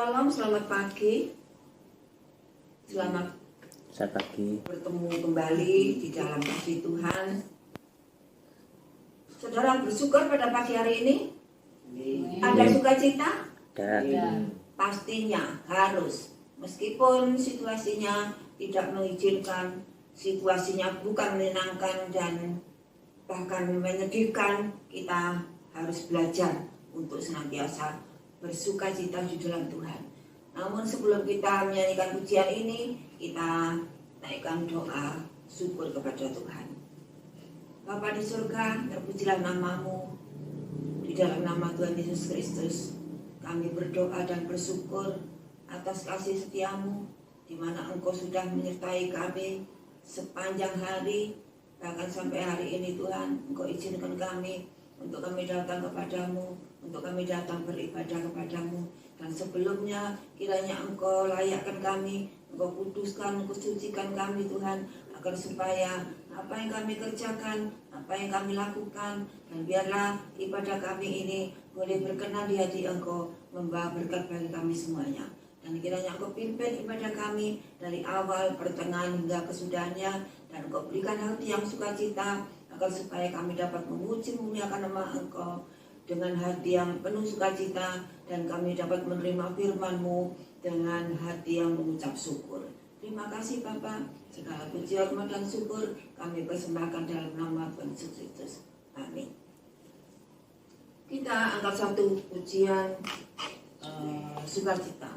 Shalom, selamat pagi. Selamat pagi bertemu kembali di dalam kasih Tuhan. Saudara bersyukur pada pagi hari ini? Ada sukacita? Pastinya harus. Meskipun situasinya tidak mengizinkan, situasinya bukan menyenangkan dan bahkan menyedihkan, kita harus belajar untuk senantiasa bersukacita di dalam Tuhan. Namun sebelum kita menyanyikan pujian ini, kita naikkan doa syukur kepada Tuhan. Bapa di surga, terpujilah namamu. Di dalam nama Tuhan Yesus Kristus, kami berdoa dan bersyukur atas kasih setiamu, di mana Engkau sudah menyertai kami sepanjang hari, bahkan sampai hari ini Tuhan. Engkau izinkan kami untuk kami datang kepadamu, untuk kami datang beribadah kepadamu. Dan sebelumnya kiranya Engkau layakkan kami, Engkau kuduskan, Engkau sucikan kami Tuhan, agar supaya apa yang kami kerjakan, apa yang kami lakukan, dan biarlah ibadah kami ini boleh berkenan di hati Engkau, membawa berkat bagi kami semuanya. Dan kiranya Engkau pimpin ibadah kami dari awal, pertengahan hingga kesudahannya, dan Engkau berikan hati yang sukacita, agar supaya kami dapat memuji memuliakan nama Engkau dengan hati yang penuh sukacita, dan kami dapat menerima firman-Mu dengan hati yang mengucap syukur. Terima kasih Bapa, segala puji hormat dan syukur kami persembahkan dalam nama Tuhan Yesus Kristus. Amin. Kita angkat satu pujian sukacita.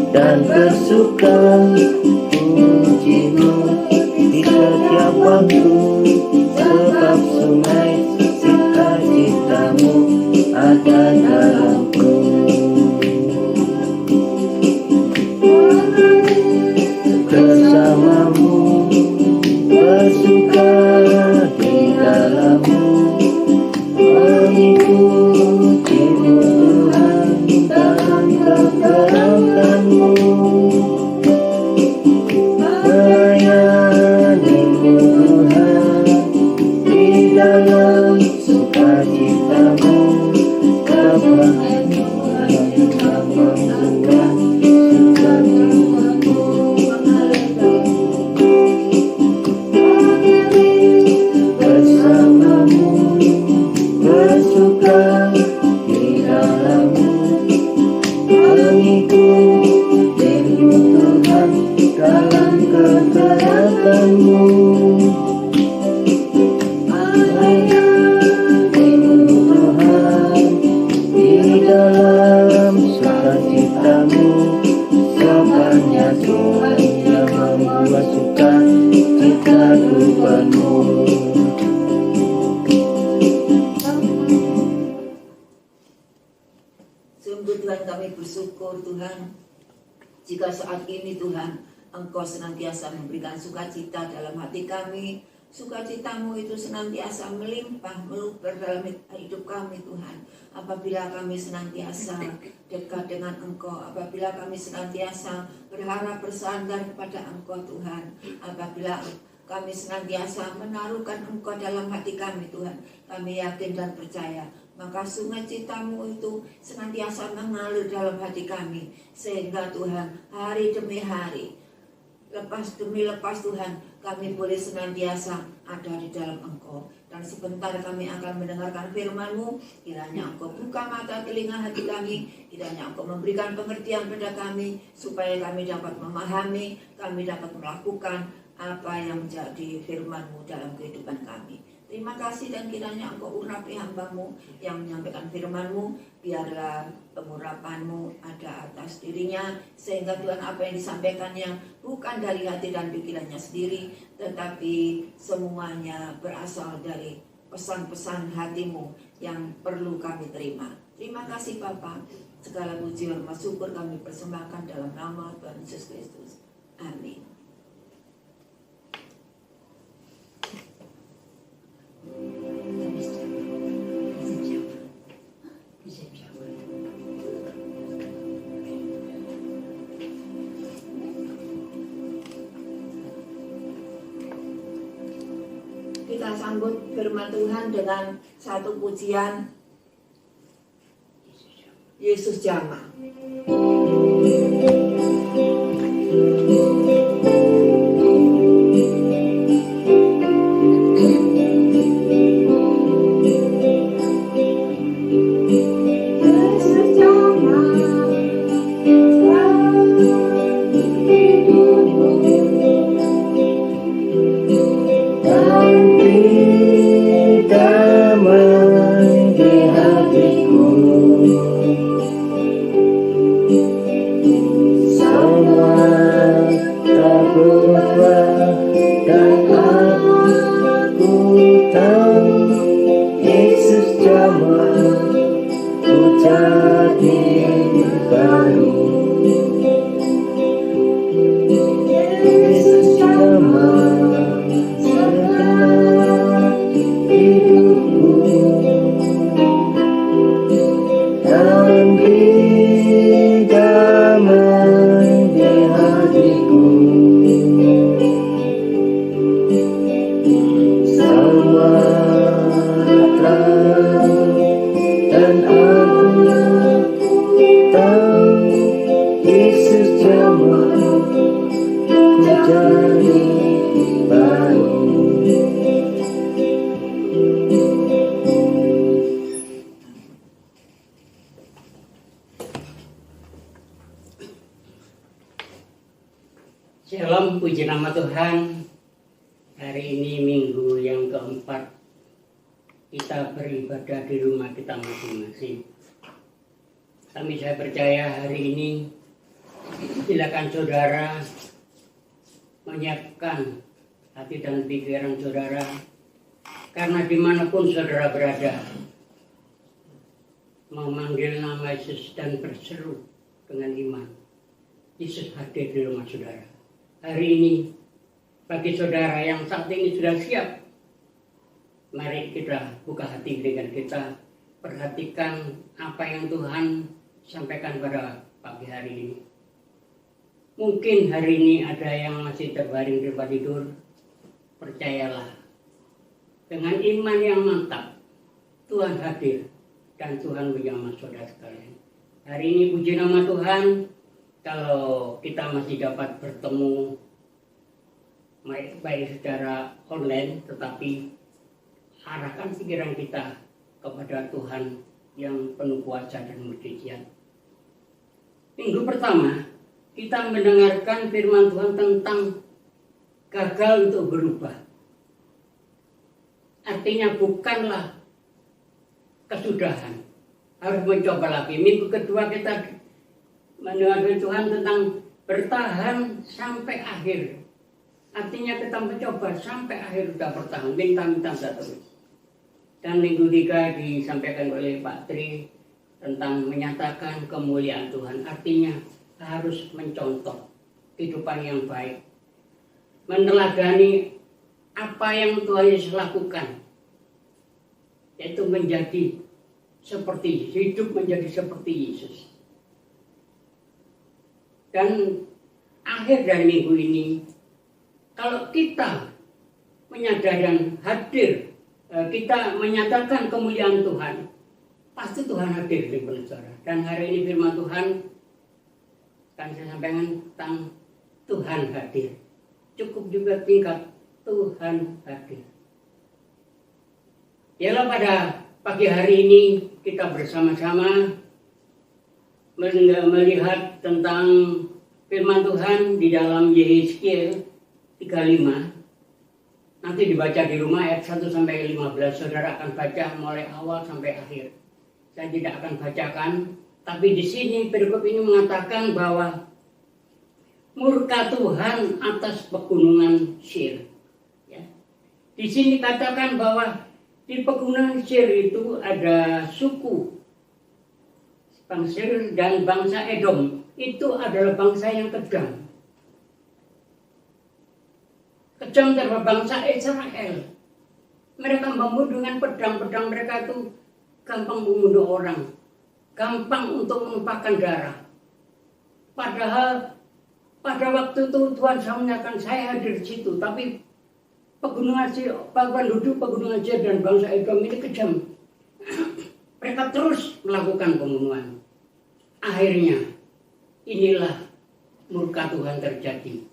dan bersuka pujimu di setiap waktu, sebab sungai sukacitamu ada dalamku. Bersamamu bersuka di dalammu, mengikutimu Tuhan dalam kekerasanmu, melayanimu Tuhan di dalam sukacitamu, kebahagiaan yang membuat sukacitamu. Bersamamu bersuka di dalammu, mengikutimu Tuhan dalam kekerasanmu, melayanimu Tuhan di dalam sukacitamu, sebabnya Tuhan yang membuat sukacita Tuhanmu. Sungguh Tuhan, kami bersyukur Tuhan, jika saat ini Tuhan Engkau senantiasa memberikan sukacita dalam hati kami. Sukacitamu itu senantiasa melimpah meluber dalam hidup kami Tuhan. Apabila kami senantiasa dekat dengan Engkau, apabila kami senantiasa berharap bersandar kepada Engkau Tuhan, apabila kami senantiasa menaruhkan Engkau dalam hati kami Tuhan, kami yakin dan percaya, maka sukacitamu itu senantiasa mengalir dalam hati kami, sehingga Tuhan hari demi hari, lepas demi lepas Tuhan, kami boleh senantiasa ada di dalam Engkau. Dan sebentar kami akan mendengarkan firman-Mu, kiranya Engkau buka mata telinga hati kami, kiranya Engkau memberikan pengertian pada kami, supaya kami dapat memahami, kami dapat melakukan apa yang menjadi firman-Mu dalam kehidupan kami. Terima kasih dan kiranya Engkau urapi hamba-Mu yang menyampaikan firman-Mu, biarlah pengurapan-Mu ada atas dirinya, sehingga Tuhan apa yang disampaikannya bukan dari hati dan pikirannya sendiri, tetapi semuanya berasal dari pesan-pesan hati-Mu yang perlu kami terima. Terima kasih Bapa, segala puji hormat syukur kami persembahkan dalam nama Tuhan Yesus Kristus. Amin. Kita sambut firman Tuhan dengan satu pujian Yesus Jama. Shalom, puji nama Tuhan. Hari ini minggu yang keempat kita beribadah di rumah kita masing-masing. Tapi saya percaya hari ini silakan saudara menyiapkan hati dan pikiran saudara, karena dimanapun saudara berada, memanggil nama Yesus dan berseru dengan iman. Yesus hadir di rumah saudara. Hari ini, bagi saudara yang saat ini sudah siap, mari kita buka hati dengan kita, perhatikan apa yang Tuhan sampaikan pada pagi hari ini. Mungkin hari ini ada yang masih terbaring di tempat tidur, percayalah, dengan iman yang mantap, Tuhan hadir dan Tuhan menjamah saudara sekalian. Hari ini puji nama Tuhan, kalau kita masih dapat bertemu baik secara online, tetapi arahkan pikiran kita kepada Tuhan yang penuh kuasa dan mujizat. Minggu pertama kita mendengarkan firman Tuhan tentang gagal untuk berubah. Artinya bukanlah kesudahan, harus mencoba lagi. Minggu kedua kita mendengar Tuhan tentang bertahan sampai akhir. Artinya kita mencoba sampai akhir, sudah bertahan, minta-minta terus. Dan minggu 3 disampaikan oleh Pak Tri tentang menyatakan kemuliaan Tuhan. Artinya harus mencontoh kehidupan yang baik, meneladani apa yang Tuhan Yesus lakukan, yaitu menjadi seperti, hidup menjadi seperti Yesus. Dan akhir dari minggu ini, kalau kita menyadari dan hadir, kita menyatakan kemuliaan Tuhan, pasti Tuhan hadir di saudara. Dan hari ini firman Tuhan akan saya sampaikan tentang Tuhan hadir. cukup juga tingkat Tuhan hadir. Yalah, pada pagi hari ini kita bersama-sama melihat tentang firman Tuhan di dalam Yehezkiel 35. Nanti dibaca di rumah ayat 1 sampai 15. Saudara akan baca mulai awal sampai akhir. Saya tidak akan bacakan, tapi di sini perikop ini mengatakan bahwa murka Tuhan atas pegunungan Sir. Ya. Di sini katakan bahwa di pegunungan Sir itu ada suku bangsa Sir dan bangsa Edom. Itu adalah bangsa yang kejam. Kejam terhadap bangsa Israel. Mereka membunuh dengan pedang-pedang, mereka itu gampang membunuh orang, gampang untuk menumpahkan darah. Padahal pada waktu itu Tuhan saya menyatakan saya hadir di situ, tapi penduduk pegunungan Sir dan bangsa Edom ini kejam. Mereka terus melakukan pembunuhan. Akhirnya inilah murka Tuhan terjadi.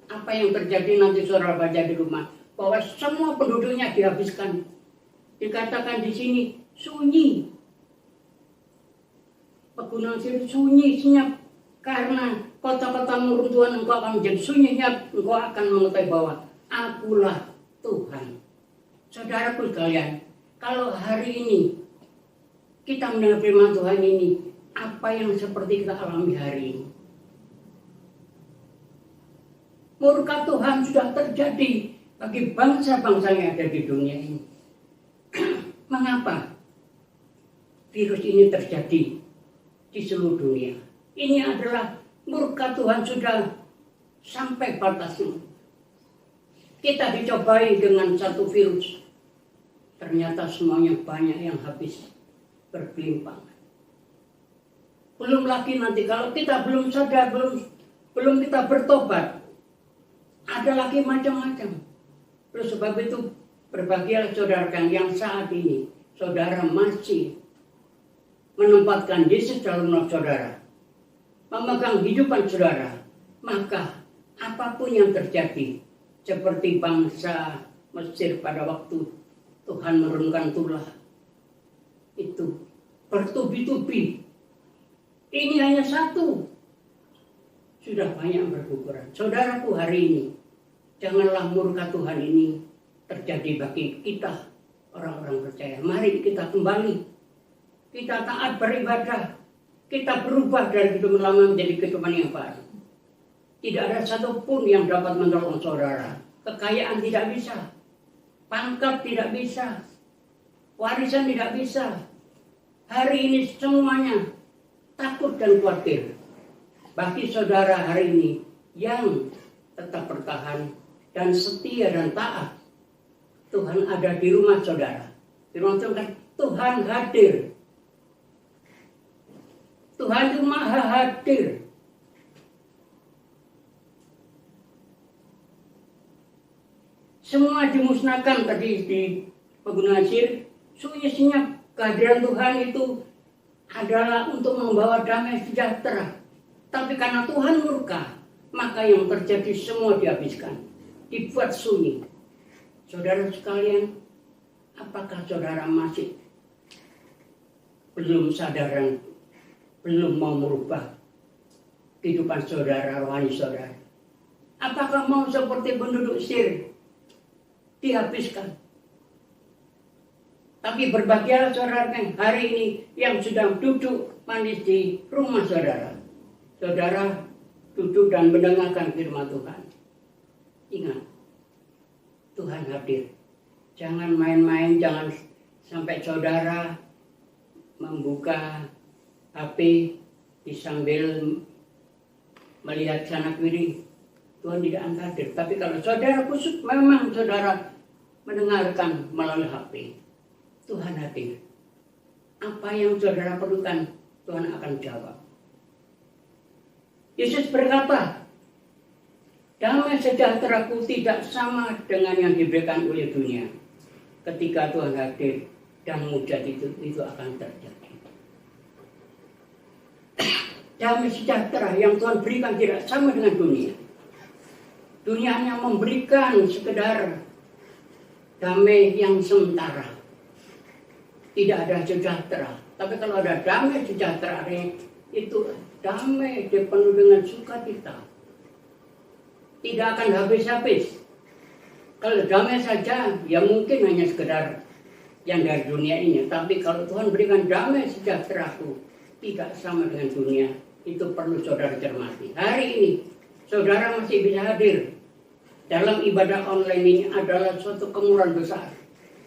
Apa yang terjadi nanti saudara baca di rumah, bahwa semua penduduknya dihabiskan. Dikatakan di sini sunyi. Pegunungan Sir sunyi, senyap. Karena kota-kota meruntuhan engkau akan menjadi sunyi, engkau akan mengetahui bahwa akulah Tuhan. Saudaraku sekalian, kalau hari ini kita mendengar firman Tuhan ini, apa yang seperti kita alami hari ini? Murka Tuhan sudah terjadi bagi bangsa-bangsa yang ada di dunia ini. Mengapa virus ini terjadi di seluruh dunia? Ini adalah murka Tuhan sudah sampai batasnya. Kita dicobai dengan satu virus. Ternyata semuanya banyak yang habis berkelimpang. Belum lagi nanti kalau kita belum sadar, belum kita bertobat, ada lagi macam-macam. Oleh sebab itu berbahagialah saudara yang saat ini saudara masih menempatkan Yesus dalam hidup saudara, memegang kehidupan saudara, maka apapun yang terjadi, seperti bangsa Mesir pada waktu Tuhan menurunkan tulah itu bertubi-tubi. Ini hanya satu, sudah banyak berguguran. Saudaraku hari ini, janganlah murka Tuhan ini terjadi bagi kita orang-orang percaya. Mari kita kembali, kita taat beribadah, kita berubah dari kehidupan lama menjadi kehidupan yang baru. Tidak ada satupun yang dapat menolong saudara. Kekayaan tidak bisa, pangkat tidak bisa, warisan tidak bisa. Hari ini semuanya takut dan khawatir. Bagi saudara hari ini yang tetap bertahan dan setia dan taat, Tuhan ada di rumah saudara. Firman Tuhan, Tuhan hadir. Tuhan itu maha hadir. Semua dimusnahkan tadi di pegunungan Sir. Sunyi senyap. Kehadiran Tuhan itu adalah untuk membawa damai sejahtera. Tapi karena Tuhan murka, maka yang terjadi semua dihabiskan, dibuat sunyi. Saudara sekalian, apakah saudara masih belum sadar dan belum mau merubah kehidupan saudara, rohani saudara? Apakah mau seperti penduduk Sir, dihabiskan? Tapi berbahagialah saudara hari ini yang sudah duduk manis di rumah saudara. Saudara duduk dan mendengarkan firman Tuhan. Ingat, Tuhan hadir. Jangan main-main, jangan sampai saudara membuka HP sambil melihat sana kiri. Tuhan tidak akan hadir. Tapi kalau saudara khusus memang saudara mendengarkan melalui HP, Tuhan hadir. Apa yang saudara perlukan, Tuhan akan jawab. Yesus berkata, damai sejahteraku tidak sama dengan yang diberikan oleh dunia. Ketika Tuhan hadir dan mujizat itu akan terjadi. Damai sejahtera yang Tuhan berikan tidak sama dengan dunia. Dunia hanya memberikan sekedar damai yang sementara. Tidak ada sejahtera. Tapi kalau ada damai sejahtera, itu damai penuh dengan sukacita. Tidak akan habis-habis. Kalau damai saja, ya mungkin hanya sekedar yang dari dunia ini. Tapi kalau Tuhan berikan damai sejahteraku, tidak sama dengan dunia. Itu perlu saudara cermati. Hari ini, saudara masih bisa hadir dalam ibadah online ini adalah suatu kemurahan besar.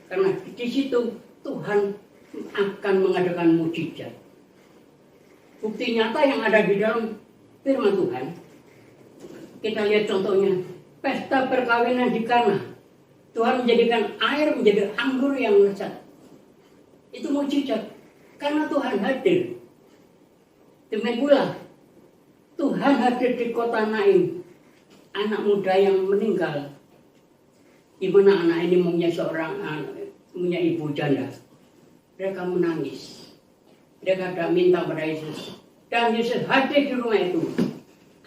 Karena di situ Tuhan akan mengadakan mukjizat. Bukti nyata yang ada di dalam firman Tuhan. Kita lihat contohnya, pesta perkawinan di Kana. Tuhan menjadikan air menjadi anggur yang lezat. Itu mukjizat karena Tuhan hadir. Demikian pula Tuhan hadir di kota Naim. Anak muda yang meninggal, di mana anak ini punya ibu janda. Mereka menangis. Mereka tidak minta pada Yesus. Dan Yesus hadir di rumah itu.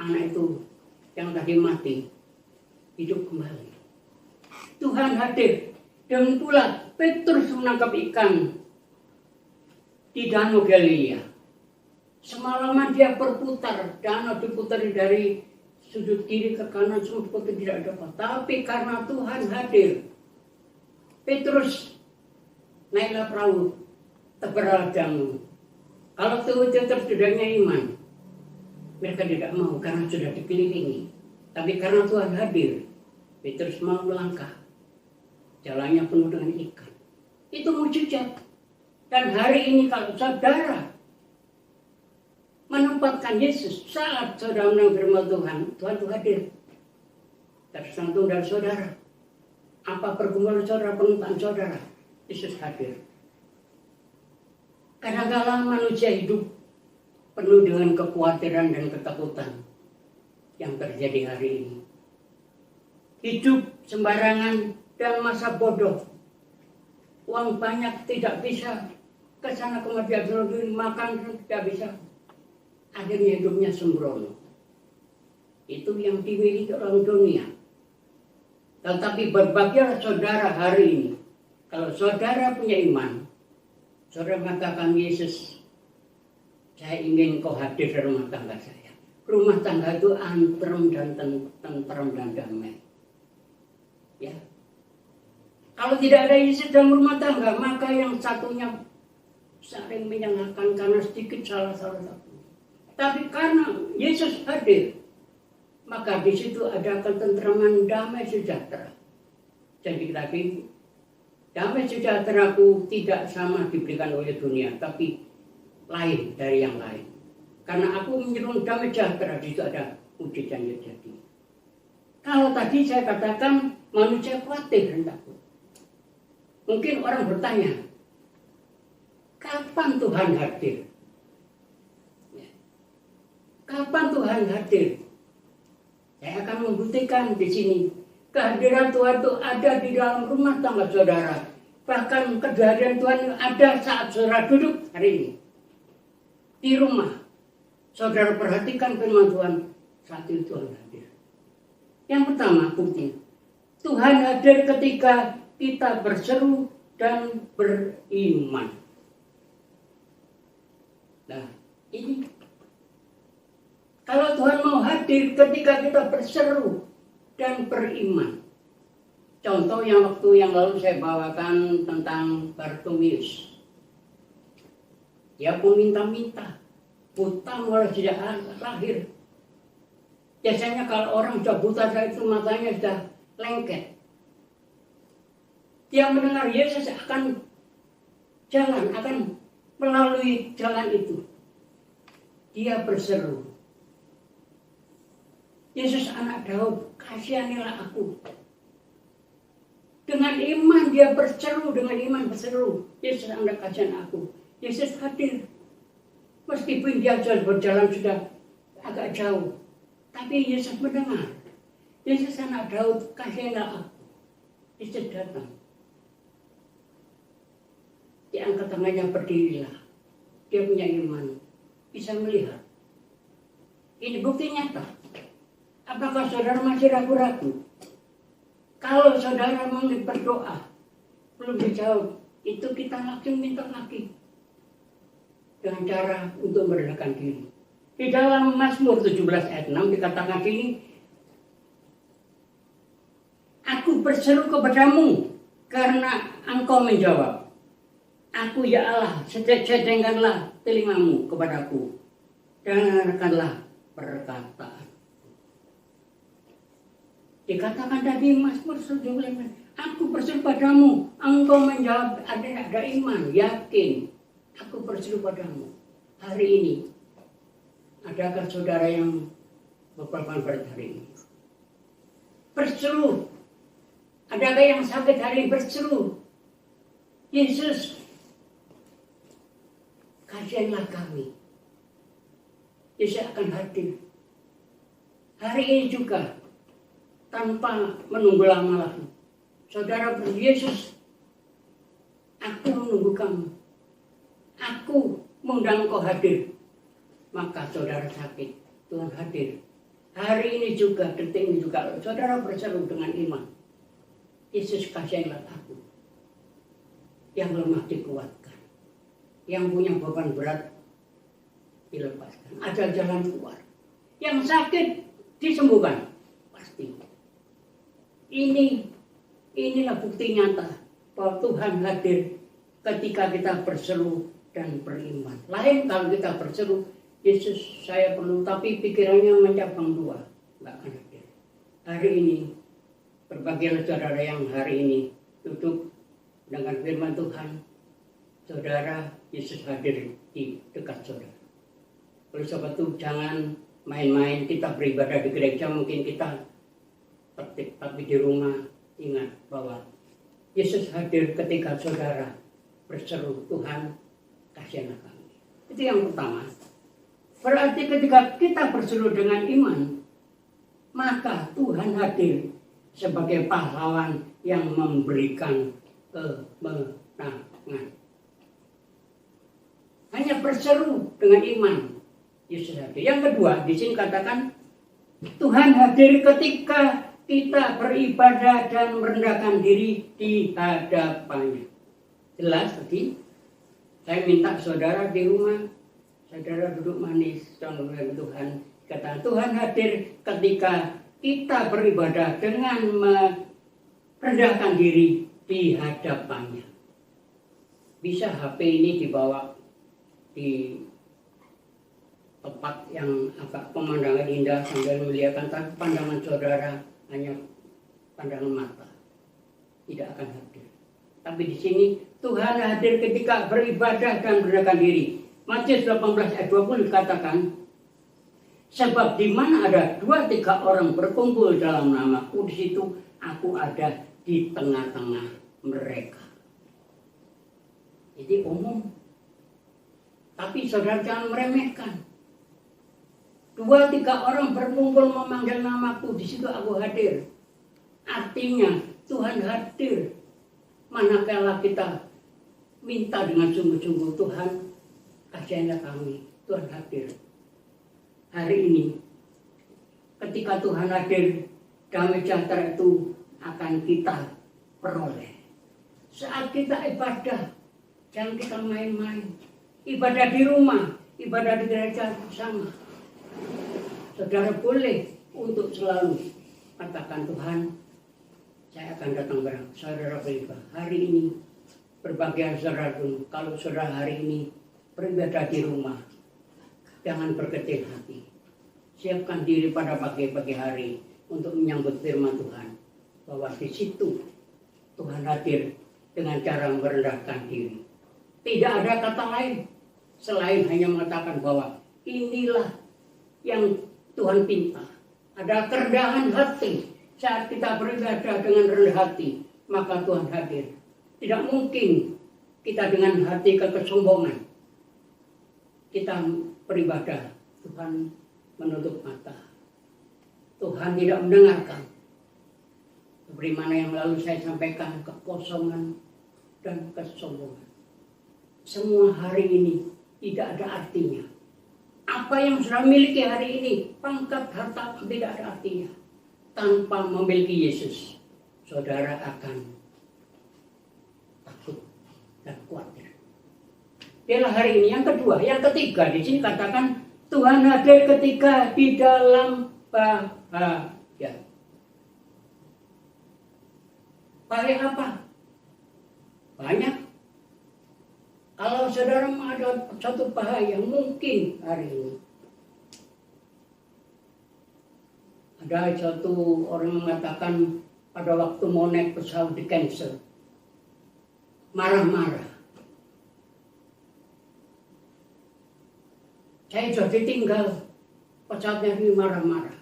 Anak itu yang tadi mati hidup kembali. Tuhan hadir. Dan pula Petrus menangkap ikan di Danau Galilea. Semalaman dia berputar, danau diputari dari sudut kiri ke kanan, seperti tidak dapat. Tapi karena Tuhan hadir, Petrus naiklah perahu, tebarlah danau. Kalau itu terjadinya iman, mereka tidak mau karena sudah dikelilingi. Tapi karena Tuhan hadir, Petrus mau melangkah. Jalannya penuh dengan ikan. Itu mukjizat. Dan hari ini kalau saudara menempatkan Yesus saat saudara menerima Tuhan, Tuhan itu hadir. Tergantung dari saudara. Apa pergumulan saudara, penentuan saudara, Yesus hadir. Kadang-kadang manusia hidup penuh dengan kekhawatiran dan ketakutan yang terjadi hari ini. Hidup sembarangan dan masa bodoh. Uang banyak tidak bisa ke sana kemari, makan tidak bisa. Akhirnya hidupnya sembrono. Itu yang dimiliki orang dunia. Tetapi berbahagialah saudara hari ini. Kalau saudara punya iman, saudara mengatakan, Yesus, saya ingin kau hadir di rumah tangga saya. Rumah tangga itu antrem dan tentrem dan damai. Ya. Kalau tidak ada Yesus dalam rumah tangga, maka yang satunya saling menyalahkan karena sedikit salah satu. Tapi karena Yesus hadir, maka di situ ada ketentraman, damai sejahtera. Jadi tadi, damai sejahteraku tidak sama diberikan oleh dunia, tapi lain dari yang lain. Karena aku menyeru damai sejahtera, di situ ada mukjizat yang terjadi. Kalau tadi saya katakan manusia khawatir dan takut. Mungkin orang bertanya, kapan Tuhan hadir? Kapan Tuhan hadir? Saya akan membuktikan di sini. Kehadiran Tuhan itu ada di dalam rumah tangga saudara. Bahkan kehadiran Tuhan ada saat saudara duduk hari ini. Di rumah. Saudara perhatikan firman Tuhan. Saat itu Tuhan hadir. Yang pertama bukti. Tuhan hadir ketika kita berseru dan beriman. Nah, ini kalau Tuhan mau hadir ketika kita berseru dan beriman. Contoh yang waktu yang lalu saya bawakan tentang Bartimeus. Dia pun minta-minta, buta mulai sejak lahir. Biasanya kalau orang sudah buta itu matanya sudah lengket. Dia mendengar Yesus akan jalan, akan melalui jalan itu. Dia berseru. Yesus anak Daud, kasihanilah aku. Dengan iman dia berseru, dengan iman berseru. Yesus anak kasihan aku. Yesus hadir. Meskipun dia berjalan sudah agak jauh. Tapi Yesus mendengar. Yesus anak Daud, kasihanilah aku. Yesus datang. Dia angkat tangannya, berdirilah. Dia punya iman. Bisa melihat. Ini bukti nyata. Apakah saudara masih ragu-ragu? Kalau saudara mau berdoa, belum dijawab, itu kita langsung minta lagi. Dengan cara untuk merendahkan diri. Di dalam Mazmur 17 ayat 6 dikatakan gini, aku berseru kepadamu karena engkau menjawab. Aku ya Allah, sedengkanlah telingamu kepadaku dan dengarkanlah perkataan. Dikatakan tadi Mazmur 17, aku berseru padamu, engkau menjawab, ada iman, yakin. Aku berseru padamu. Hari ini, adakah saudara yang berkorban berat hari ini? Berseru. Adakah yang sakit hari ini? Berseru. Yesus, kasihanlah kami. Yesus akan hadir. Hari ini juga, tanpa menunggu lama lagi. Saudara Yesus, aku menunggu kamu. Aku mengundang kau hadir. Maka saudara sakit, Tuhan hadir. Hari ini juga, detik ini juga, saudara berseru dengan iman. Yesus, kasihanlah aku. Yang lemah dikuatkan. Yang punya beban berat dilepaskan. Ada jalan keluar. Yang sakit disembuhkan. Pasti. Inilah bukti nyata bahwa Tuhan hadir ketika kita berseru dan beriman. Lain kalau kita berseru, Yesus saya perlu, tapi pikirannya mencabang dua, nggak akan hadir. Hari ini, berbagai saudara yang hari ini duduk dengan firman Tuhan, saudara, Yesus hadir di dekat saudara. Oleh sebab itu jangan main-main, kita beribadah di gereja, mungkin kita tertib, tapi di rumah ingat bahwa Yesus hadir ketika saudara berseru, Tuhan kasihanlah kami. Itu yang pertama. Berarti ketika kita berseru dengan iman, maka Tuhan hadir sebagai pahlawan yang memberikan kemenangan. Hanya berseru dengan iman, Yesus hadir. Yang kedua, di sini katakan Tuhan hadir ketika kita beribadah dan merendahkan diri di hadapannya. Jelas tadi, saya minta saudara di rumah, saudara duduk manis, dengan Tuhan. Kata Tuhan hadir ketika kita beribadah dengan merendahkan diri di hadapannya. Bisa HP ini dibawa di tempat yang agak pemandangan indah sambil melihatkan, tapi pandangan saudara hanya pandangan mata, tidak akan hadir. Tapi di sini Tuhan hadir ketika beribadah dan merendahkan diri. Matius 18 ayat 20 dikatakan, sebab di mana ada 2-3 orang berkumpul dalam namaku, di situ aku ada di tengah-tengah mereka. Jadi umum. Tapi saudara jangan meremehkan. 2-3 orang berkumpul memanggil namaku, di situ aku hadir. Artinya Tuhan hadir. Manakala kita minta dengan sungguh-sungguh, Tuhan kasihanlah kami, Tuhan hadir. Hari ini, ketika Tuhan hadir, damai sejahtera itu akan kita peroleh. Saat kita ibadah, jangan kita main-main. Ibadah di rumah, ibadah di gereja bersama. Saudara boleh untuk selalu katakan, Tuhan, saya akan datang bareng saudara beribadah. Hari ini, berbagai saudara dulu, kalau saudara hari ini beribadah di rumah, jangan berkecil hati. Siapkan diri pada pagi-pagi hari untuk menyambut firman Tuhan. Bahwa di situ Tuhan hadir dengan cara merendahkan diri. Tidak ada kata lain selain hanya mengatakan bahwa inilah yang Tuhan pinta. Ada kerendahan hati. Saat kita beribadah dengan rendah hati, maka Tuhan hadir. Tidak mungkin kita dengan hati kesombongan. Kita beribadah, Tuhan menutup mata. Tuhan tidak mendengarkan. Seperti mana yang lalu saya sampaikan, kekosongan dan kesombongan. Semua hari ini tidak ada artinya. Apa yang saudara miliki hari ini, pangkat, harta tidak ada artinya. Tanpa memiliki Yesus, saudara akan takut dan khawatir. Itulah hari ini. Yang kedua, yang ketiga di sini katakan Tuhan hadir ketika di dalam bahaya. Bahaya apa? Banyak. Kalau saudara ada satu bahaya, mungkin hari ini ada satu orang mengatakan pada waktu mau naik pesawat di cancel, marah-marah. Saya sudah ditinggal, pesawatnya ini marah-marah.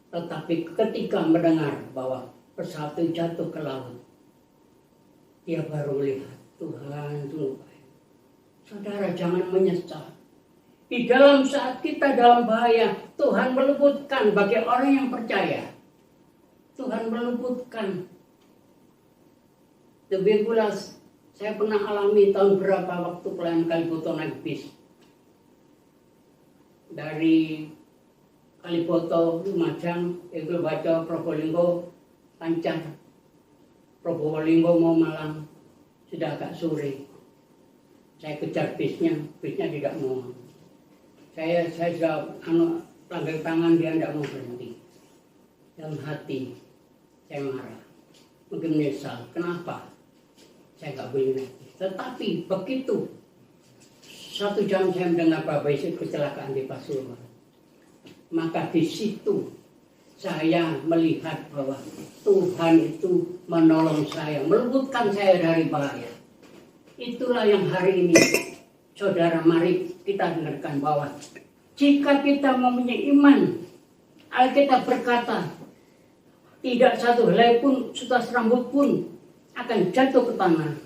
Tetapi ketika mendengar bahwa pesawat itu jatuh ke laut, dia baru melihat Tuhan sungguh baik. Saudara jangan menyesal. Di dalam saat kita dalam bahaya, Tuhan meluputkan bagi orang yang percaya. Tuhan meluputkan. Lebih pula saya pernah alami tahun berapa waktu pelayan Kaliboto naik bis. Dari Kaliboto, Lumajang, itu baca Probolinggo, lancar. Probolinggo mau Malang, sudah agak sore. Saya kejar bisnya tidak mau. Saya sudah langgar tangan, dia tidak mau berhenti. Dalam hati saya marah, mungkin menyesal. Kenapa? Saya nggak boleh naik. Tetapi begitu 1 jam saya mendengar Bapak Yesus kecelakaan di Pasuruan, maka di situ saya melihat bahwa Tuhan itu menolong saya, meluputkan saya dari bahaya. Itulah yang hari ini, saudara, mari kita dengarkan bahwa jika kita mempunyai iman, Alkitab berkata, tidak satu helai pun, setas rambut pun akan jatuh ke tanah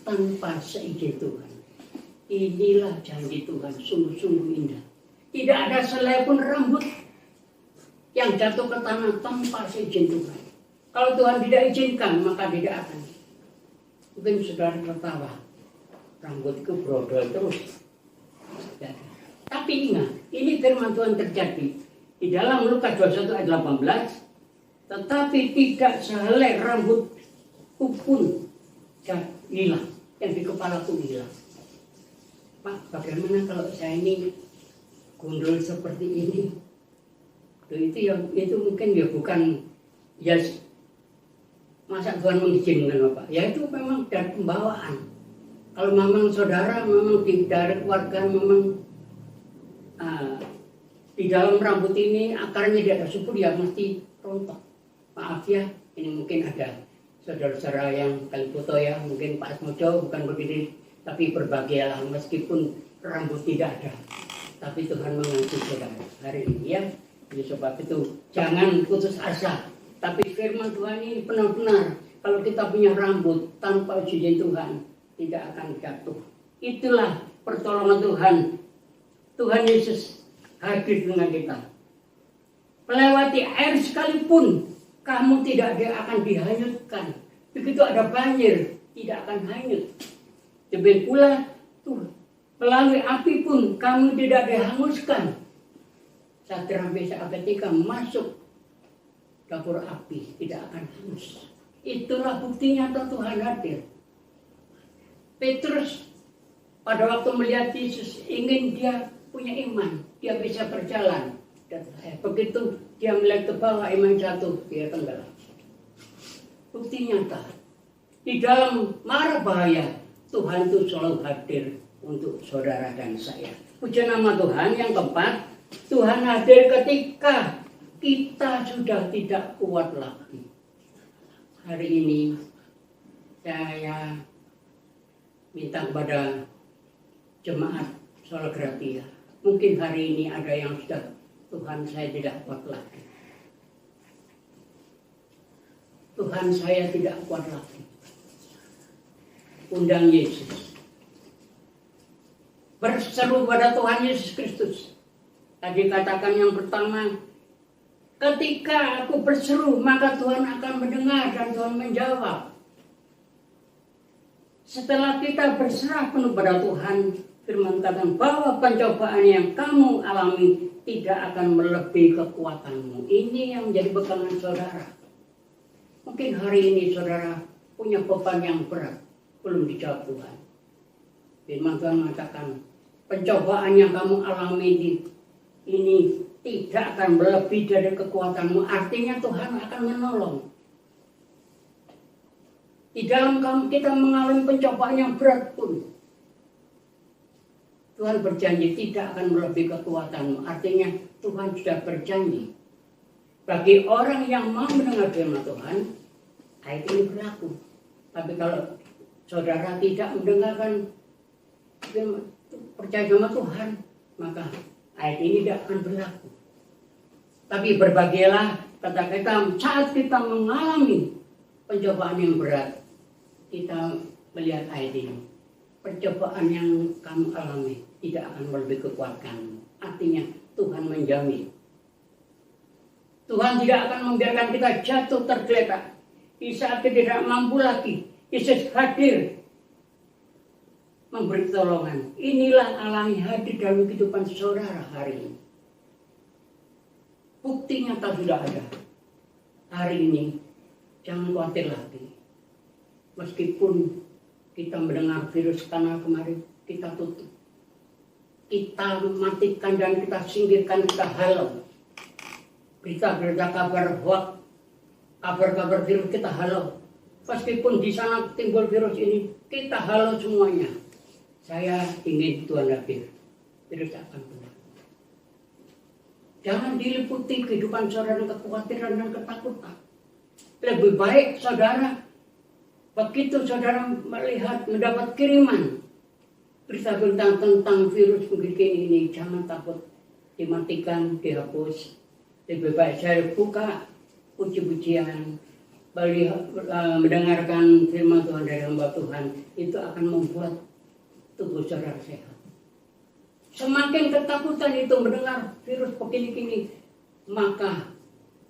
tanpa seizin Tuhan. Inilah janji Tuhan, sungguh-sungguh indah. Tidak ada sehelai pun rambut yang jatuh ke tanah tanpa seizin Tuhan. Kalau Tuhan tidak izinkan, maka tidak akan. Mungkin saudara tertawa, rambutku brodol terus. Tapi ingat, ini firman Tuhan terjadi di dalam Lukas 21 ayat 18. Tetapi tidak sehelai rambut pun hilang, yang di kepala pun hilang. Pak, bagaimana kalau saya ini gundul seperti ini? Itu mungkin ya bukan ya masa Tuhan mengizinkan Bapak. Ya itu memang dari pembawaan. Kalau memang saudara, memang dari keluarga, memang di dalam rambut ini akarnya tidak ada subur, ya mesti rontok. Maaf ya, ini mungkin ada saudara-saudara yang Kaliboto ya, mungkin Pak Asmojo bukan begini, tapi berbahagialah meskipun rambut tidak ada. Tapi Tuhan mengasihi saudara hari ini ya. Jadi sebab itu jangan putus asa. Tapi firman Tuhan ini benar-benar kalau kita punya rambut tanpa izin Tuhan, tidak akan jatuh. Itulah pertolongan Tuhan. Tuhan Yesus hadir dengan kita. Melewati air sekalipun, kamu tidak akan dihanyutkan. Begitu ada banjir, tidak akan hanyut. Demikian pula tuh, melalui api pun kamu tidak dihanguskan. Sadrak Mesak ketika masuk dapur api tidak akan hangus. Itulah bukti nyata Tuhan hadir. Petrus pada waktu melihat Yesus ingin dia punya iman, dia bisa berjalan. Dan begitu dia melihat ke bawah, iman jatuh, dia tenggelam. Bukti nyata. Di dalam mara bahaya, Tuhan itu selalu hadir untuk saudara dan saya. Puji nama Tuhan. Yang keempat, Tuhan hadir ketika kita sudah tidak kuat lagi. Hari ini saya minta kepada jemaat Sola Gratia. Mungkin hari ini ada yang sudah, Tuhan saya tidak kuat lagi. Tuhan saya tidak kuat lagi. Undang Yesus. Berseru pada Tuhan Yesus Kristus. Tadi katakan yang pertama, ketika aku berseru, maka Tuhan akan mendengar dan Tuhan menjawab. Setelah kita berserah penuh pada Tuhan, firman katakan bahwa pencobaan yang kamu alami tidak akan melebihi kekuatanmu. Ini yang menjadi pegangan saudara. Mungkin hari ini saudara punya beban yang berat, belum dijawab Tuhan. Firman Tuhan mengatakan, pencobaan yang kamu alami ini tidak akan melebihi dari kekuatanmu. Artinya Tuhan akan menolong. Di dalam kita mengalami pencobaan yang berat pun, Tuhan berjanji tidak akan melebihi kekuatanmu. Artinya Tuhan sudah berjanji. Bagi orang yang mau mendengar firman Tuhan, ayat ini berlaku. Tapi kalau saudara tidak mendengarkan firman, percaya sama Tuhan, maka ayat ini tidak akan berlaku. Tapi berbahagialah kata kita saat kita mengalami pencobaan yang berat, kita melihat ayat ini. Percobaan yang kamu alami tidak akan melebihi kekuatanmu. Artinya Tuhan menjamin. Tuhan tidak akan membiarkan kita jatuh tergeletak. Di saat kita tidak mampu lagi, Yesus hadir memberi pertolongan. Inilah Allah yang hadir dalam kehidupan saudara hari ini. Bukti nyata sudah ada. Hari ini jangan khawatir lagi. Meskipun kita mendengar virus karena kemarin kita tutup, kita matikan dan kita singkirkan, kita halau. Berita-berita kabar hoax, kabar-kabar virus kita halau. Meskipun di sana timbul virus ini, kita halau semuanya. Saya ingin Tuhan hadir. Virus akan pulang. Jangan diliputi kehidupan saudara dengan kekhawatiran dan ketakutan. Lebih baik saudara, begitu saudara melihat, mendapat kiriman berita-berita tentang virus begini ini, jangan takut dimatikan, dihapus. Lebih baik saya buka puji-pujian, mendengarkan firman Tuhan dari hamba Tuhan, itu akan membuat tubuh saudara sehat. Semakin ketakutan itu mendengar virus begini-gini, maka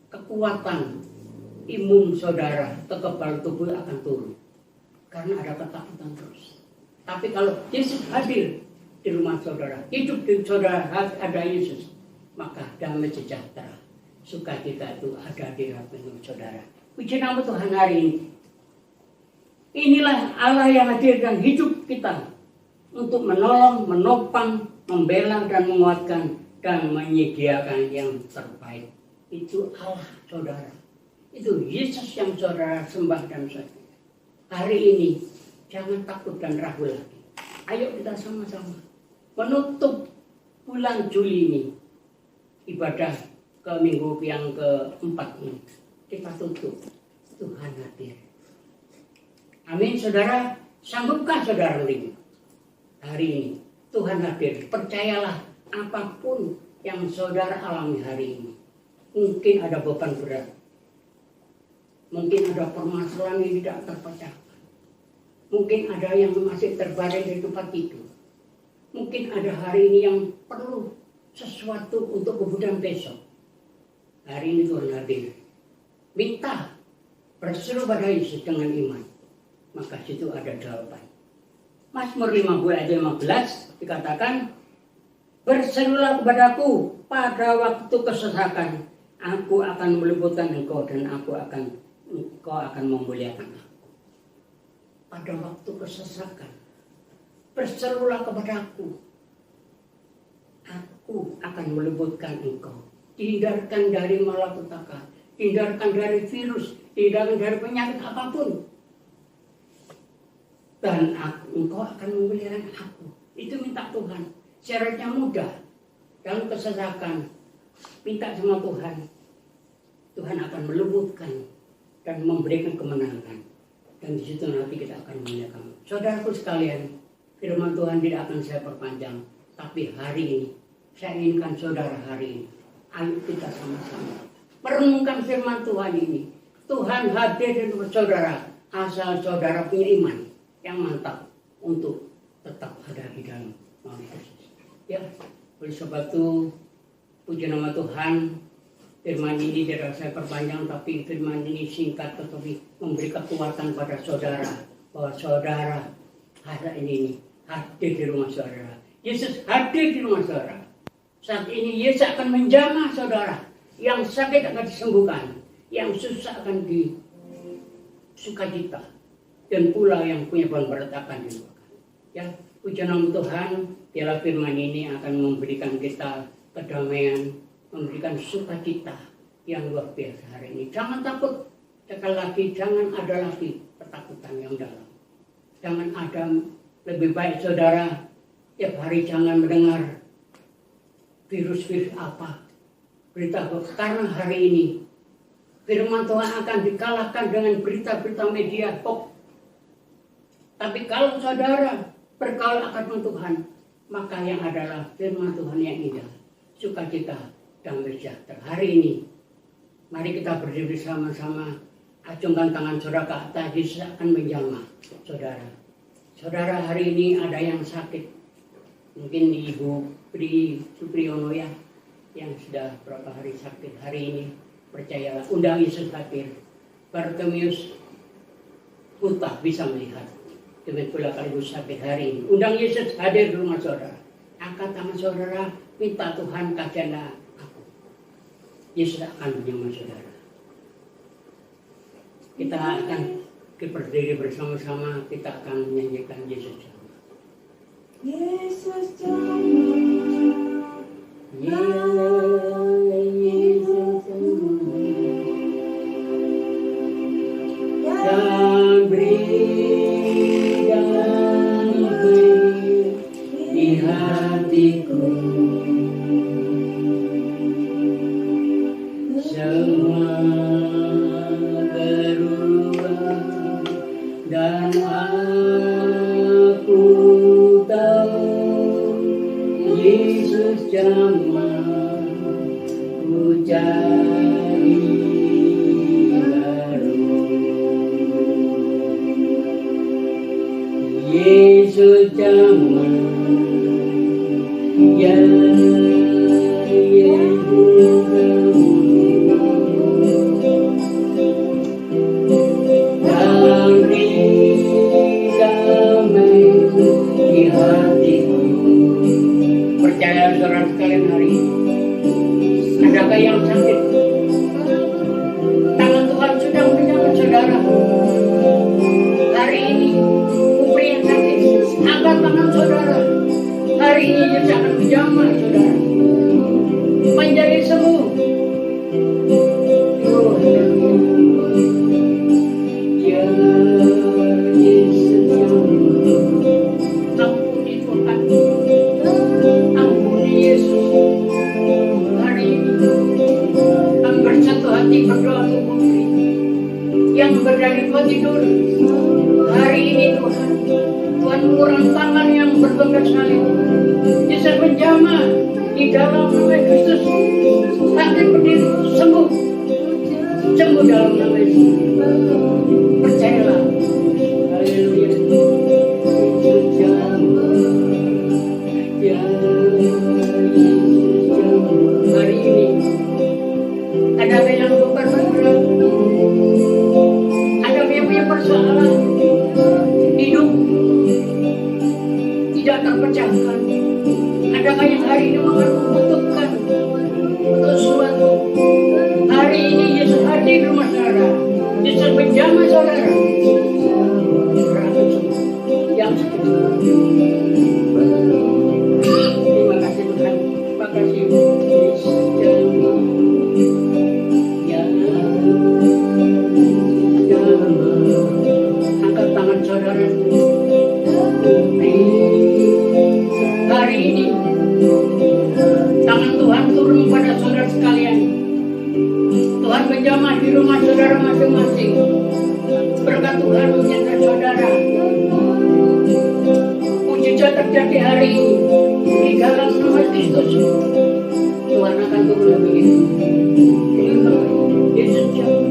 kekuatan imun saudara, kekebalan tubuh akan turun. Karena ada ketakutan terus. Tapi kalau Yesus hadir di rumah saudara, hidup di saudara ada Yesus, maka damai sejahtera, sukacita itu ada di dalam saudara. Puji nama Tuhan hari ini. Inilah Allah yang hadir dan hidup kita untuk menolong, menopang, membela dan menguatkan dan menyediakan yang terbaik. Itu Allah saudara. Itu Yesus yang saudara sembah dan saudara. Hari ini jangan takut dan ragu lagi. Ayo kita sama-sama menutup bulan Juli ini, ibadah ke minggu yang keempat ini. Kita tutup. Tuhan hadir. Amin saudara. Sanggupkah saudara ini? Hari ini Tuhan hadir. Percayalah apapun yang saudara alami hari ini. Mungkin ada beban berat. Mungkin ada permasalahan yang tidak terpecahkan. Mungkin ada yang masih terbaring di tempat tidur. Mungkin ada hari ini yang perlu sesuatu untuk kemudian besok. Hari ini Tuhan hadir. Minta, berseru pada Yesus dengan iman. Maka situ ada jawaban. Mazmur 50 ayat 15 dikatakan, berserulah kepadaku pada waktu kesesakan. Aku akan meluputkan engkau dan engkau akan memuliakan aku. Pada waktu kesesakan, berserulah kepadaku. Aku akan meluputkan engkau. Dihindarkan dari malapetaka, dihindarkan dari virus, dihindarkan dari penyakit apapun. Dan engkau akan memuliakan aku. Itu minta Tuhan. Syaratnya mudah. Dalam kesesakan, minta sama Tuhan. Tuhan akan meluputkan dan memberikan kemenangan. Dan di situ nanti kita akan memuliakan. Saudaraku sekalian, firman Tuhan tidak akan saya perpanjang. Tapi hari ini, saya inginkan saudara hari ini. Ayo kita sama-sama merenungkan firman Tuhan ini. Tuhan hadir di rumah saudara. Asal saudara punya iman yang mantap untuk tetap ada di dalam Maulid Yesus. Ya, oleh sebab itu, puji nama Tuhan. Firman ini tidak saya perpanjang, tapi firman ini singkat tetapi memberi kekuatan pada saudara bahwa saudara hari ini hadir di rumah saudara. Yesus hadir di rumah saudara. Saat ini Yesus akan menjamah saudara. Yang sakit akan disembuhkan, yang susah akan disukacita, dan pula yang punya beban berat akan dilupakan. Ya, puji nama Tuhan, biarlah firman ini akan memberikan kita kedamaian, memberikan sukacita yang luar biasa hari ini. Jangan takut, sekali lagi jangan ada lagi ketakutan yang dalam. Jangan ada, lebih baik saudara tiap hari jangan mendengar virus-virus apa, berita hoax, karena hari ini firman Tuhan akan dikalahkan dengan berita-berita media hoax. Tapi kalau saudara bergaul akan Tuhan, maka yang adalah firman Tuhan yang indah, sukacita, damai sejahtera. Hari ini, mari kita berdiri sama-sama, acungkan tangan saudara ke atas, Yesus akan menjamah saudara. Saudara, hari ini ada yang sakit, mungkin Ibu Pri Supriyono ya, yang sudah berapa hari sakit. Hari ini, percayalah, undang Yesus hadir. Bartimeus buta bisa melihat. Demikian pula kalau sakit hari ini, undang Yesus hadir di rumah saudara. Angkat tangan saudara, minta Tuhan kasihanlah aku. Yesus akan menjamah saudara. Kita akan berdiri bersama-sama, kita akan menyanyikan Yesus jamah. Yesus jamah, Yesus jamah, dan beri damai di hatiku. Semua berubah dan aku tahu Yesus jamah ku jadi baru. Yesus jamah, ya Yesus percaya saudara sekalian hari ini, adakah yang sakit? Tangan Tuhan sudah menjamah saudara. Hari ini, kupri yang sakit, angkat tangan saudara. Hari ini Yesus akan menjamah saudara, menjadi sembuh. Ya Yesus ampuni Tuhan, ampuni Yesus. Hari ini kami bersatu hati berdoa untuk putri yang berada di tempat tidur. Hari ini Tuhan, Tuhan mengurang tangan yang bertugas sekali. Yesus menjamah di dalam nama Kristus. Sakit berdiri, sembuh, sembuh dalam nama Yesus. Percayalah. Haleluya. Yesus jamah, ya Yesus jamah. Hari ini adakah yang beban berat? Adakah yang punya persoalan hidup tidak terpecahkan? Adakah yang hari ini membutuhkan sesuatu? Hari ini Yesus hadir di rumah saudara. Yesus menjamah saudara. Yang sekitar. Terima kasih Tuhan. Terima kasih Yesus jamah. Ya jamah. Angkat tangan saudara. Hari ini tangan Tuhan turun pada saudara sekalian. Tuhan menjamah di rumah saudara masing-masing. Berkat Tuhan menyertai saudara. Mujizat terjadi hari ini di dalam nama Kristus. Tuhan akan turun lebih ini. Yesus jamah.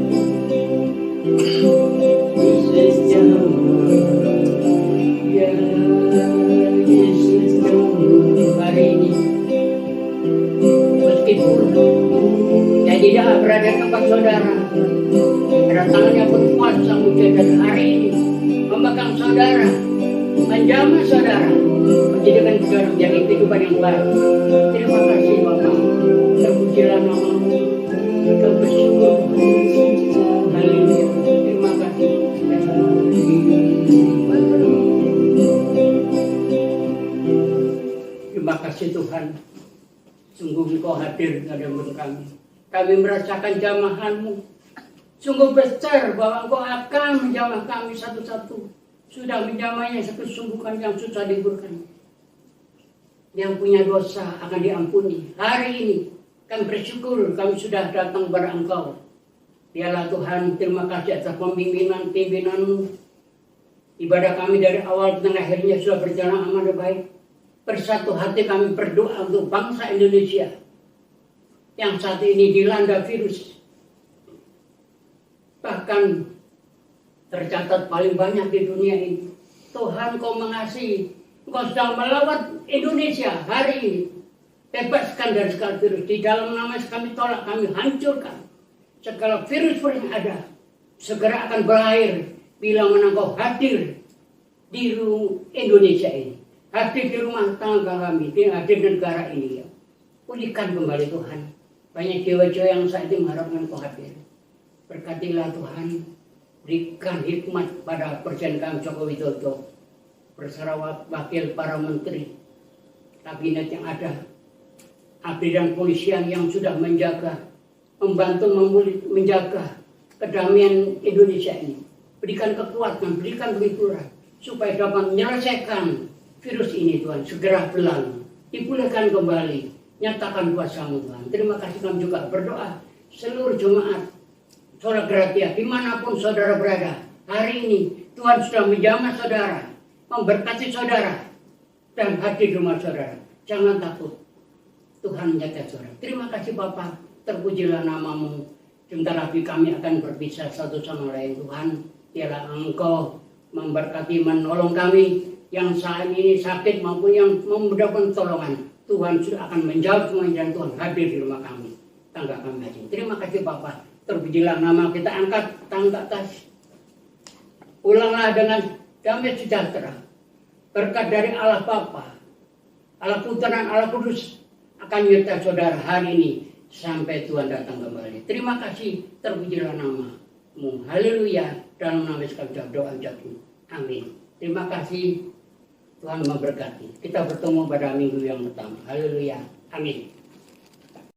Yesus jamah. Ya Yesus jamah. Hari ini meskipun saya tidak berada di tempat saudara, ada tangan yang berkuasa mujizat hari ini memegang saudara, menjamah saudara. menjadikan saudara menjadi kehidupan yang baik. Terima kasih Bapak, terpujilah nama-Mu, kita bersyukur. Haleluya, terima kasih. Terima kasih Tuhan, sungguh Engkau hadir dalam hidup kami. Kami merasakan jamahan-Mu. Sungguh besar bahwa Engkau akan menjamah kami satu-satu. Sudah menjamahnya satu sungguhan yang susah diburkan. Yang punya dosa akan diampuni. Hari ini kami bersyukur kami sudah datang kepada Engkau. Biarlah Tuhan, terima kasih atas pimpinan-Mu. Ibadah kami dari awal dan akhirnya sudah berjalan aman dan baik. Bersatu hati kami berdoa untuk bangsa Indonesia yang saat ini dilanda virus. Bahkan tercatat paling banyak di dunia ini. Tuhan, Kau mengasihi, Engkau sedang melawat Indonesia hari ini. Bebaskan dari segala virus. Di dalam nama kami tolak, kami hancurkan segala virus yang ada. Segera akan berakhir bila mana Kau hadir di Indonesia ini. Hadir di rumah tangga kami, hadir di negara ini. Ya. Pulihkan kembali Tuhan. Banyak jiwa-jiwa yang saat ini mengharapkan Kau hadir. Berkatilah Tuhan, berikan hikmat pada Presiden kami Joko Widodo, bersama wakil para menteri, kabinet yang ada, abdi dan polisian yang sudah menjaga, membantu menjaga kedamaian Indonesia ini. Berikan kekuatan, berikan kehidupan, supaya dapat menyelesaikan virus ini Tuhan, segera berlalu, dipulihkan kembali, nyatakan kuasa-Mu Tuhan. Terima kasih kami juga berdoa seluruh jemaat Sola Gratia, dimanapun saudara berada, hari ini Tuhan sudah menjamah saudara, memberkati saudara, dan hadir di rumah saudara. Jangan takut, Tuhan menjaga saudara. Terima kasih Bapa, terpujilah nama-Mu. Sebentar lagi kami akan berpisah satu sama lain Tuhan. Biarlah Engkau memberkati, menolong kami yang saat ini sakit maupun yang membutuhkan pertolongan. Tuhan sudah akan menjawab semuanya dan Tuhan hadir di rumah kami, tangga kami hadir. Terima kasih Bapak, terpujilah nama. Kita angkat tangga atas. Ulanglah dengan damai sejahtera. Berkat dari Allah Bapa, Allah Putra dan Allah Kudus akan menyertai saudara hari ini sampai Tuhan datang kembali. Terima kasih, terpujilah nama-Mu. Haleluya. Dalam nama Yesus kami doa jatuh. Amin. Terima kasih. Tuhan memberkati. Kita bertemu pada minggu yang pertama. Haleluya. Amin.